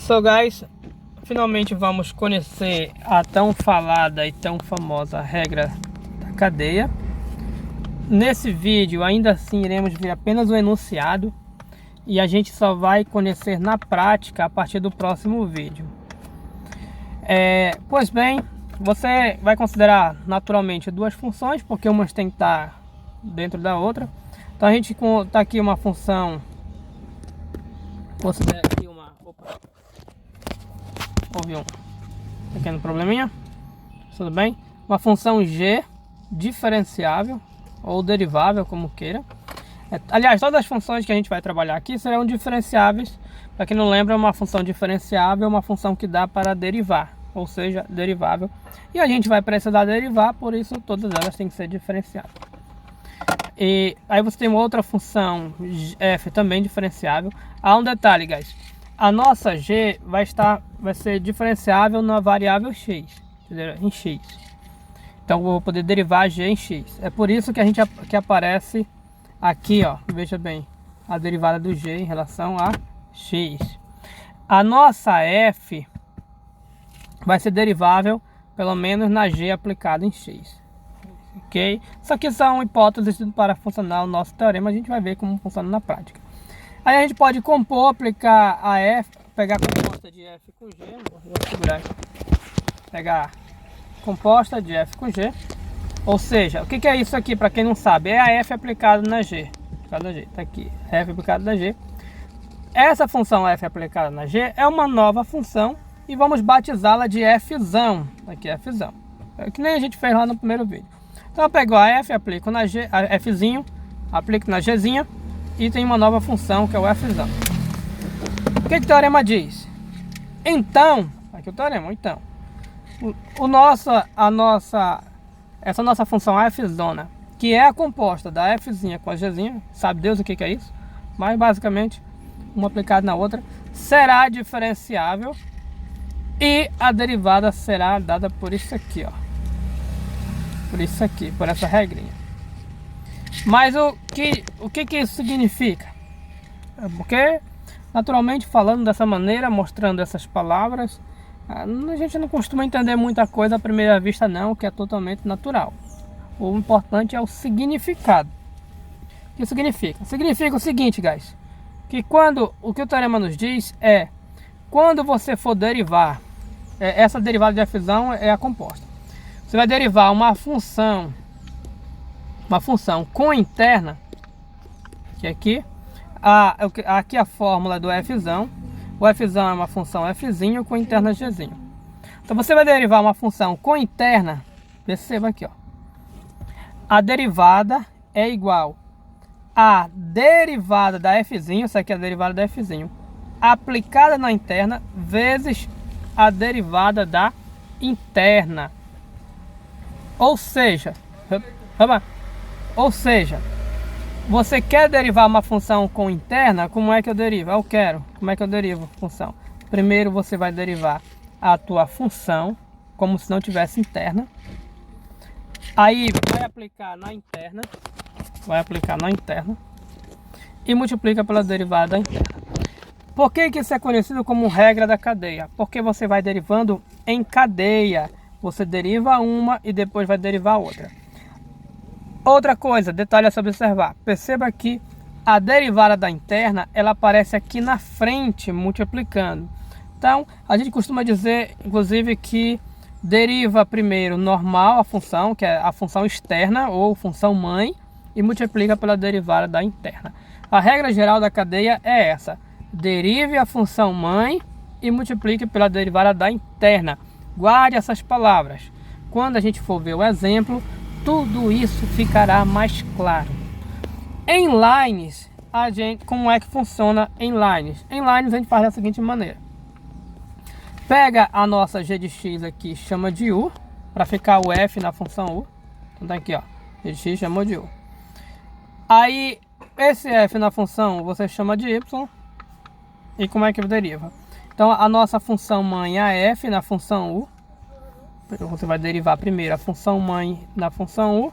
So guys, finalmente vamos conhecer a tão falada e tão famosa regra da cadeia. Nesse vídeo ainda assim iremos ver apenas o enunciado e a gente só vai conhecer na prática a partir do próximo vídeo. Pois bem, você vai considerar naturalmente duas funções, porque uma tem que estar dentro da outra. Então a gente está aqui uma função, considera aqui uma... Opa, houve um pequeno probleminha, tudo bem? Uma função g diferenciável ou derivável, como queira. Aliás, todas as funções que a gente vai trabalhar aqui serão diferenciáveis. Para quem não lembra, uma função diferenciável é uma função que dá para derivar, ou seja, derivável. E a gente vai precisar derivar, por isso todas elas têm que ser diferenciáveis. E aí você tem uma outra função f também diferenciável. Há um detalhe, guys. A nossa g vai ser diferenciável na variável x, entendeu? Em x. Então eu vou poder derivar g em x. É por isso que aparece aqui, ó, veja bem, a derivada do g em relação a x. A nossa f vai ser derivável pelo menos na g aplicada em x. Ok? Isso aqui são hipóteses para funcionar o nosso teorema. A gente vai ver como funciona na prática. Aí a gente pode compor, aplicar a f, pegar a composta de f com g, vou segurar aqui, pegar composta de f com g, ou seja, o que é isso aqui para quem não sabe? É a f aplicada na g, tá aqui, f aplicada na g. Essa função f aplicada na g é uma nova função e vamos batizá-la de fzão, aqui fzão, que nem a gente fez lá no primeiro vídeo. Então eu pego a f, aplico na g, a fzinho, aplico na gzinha, e tem uma nova função que é o fzão. O que o teorema diz? Então, aqui o teorema, então, essa nossa função fzona, que é a composta da fzinha com a gzinha, sabe Deus o que é isso? Mas basicamente, uma aplicada na outra, será diferenciável e a derivada será dada por isso aqui, ó. Por isso aqui, por essa regrinha. Mas o que isso significa? Porque, naturalmente, falando dessa maneira, mostrando essas palavras, a gente não costuma entender muita coisa à primeira vista não, que é totalmente natural. O importante é o significado. O que significa? Significa o seguinte, guys, que o que o teorema nos diz é, quando você for derivar, essa derivada de fzão é a composta. Você vai derivar uma função com interna, que aqui a fórmula do fzão. O fzão é uma função fzinho com interna gzinho. Então você vai derivar uma função com interna, perceba aqui, ó. A derivada é igual a derivada da fzinho, isso aqui é a derivada da fzinho, aplicada na interna, vezes a derivada da interna. Ou seja, você quer derivar uma função com interna? Como é que eu derivo? Eu quero. Como é que eu derivo a função? Primeiro você vai derivar a tua função como se não tivesse interna. Aí vai aplicar na interna. E multiplica pela derivada da interna. Por que isso é conhecido como regra da cadeia? Porque você vai derivando em cadeia. Você deriva uma e depois vai derivar a outra. Outra coisa, detalhe a se observar. Perceba que a derivada da interna, ela aparece aqui na frente, multiplicando. Então, a gente costuma dizer, inclusive, que deriva primeiro normal a função, que é a função externa ou função mãe, e multiplica pela derivada da interna. A regra geral da cadeia é essa. Derive a função mãe e multiplique pela derivada da interna. Guarde essas palavras. Quando a gente for ver o exemplo, tudo isso ficará mais claro. Em lines, como é que funciona em lines? Em lines a gente faz da seguinte maneira. Pega a nossa g de x aqui, chama de u, para ficar o f na função u. Então tá aqui, ó, g de x chamou de u. Aí, esse f na função você chama de y. E como é que deriva? Então a nossa função mãe é a f na função u. Você vai derivar primeiro a função mãe na função u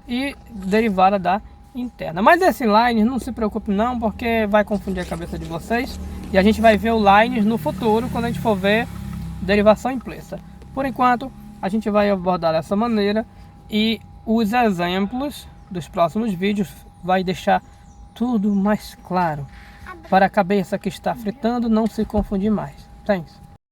e derivada da interna. Mas esse line não se preocupe não, porque vai confundir a cabeça de vocês. E a gente vai ver o lines no futuro, quando a gente for ver derivação implícita. Por enquanto, a gente vai abordar dessa maneira, e os exemplos dos próximos vídeos vai deixar tudo mais claro, para a cabeça que está fritando não se confundir mais. Thanks.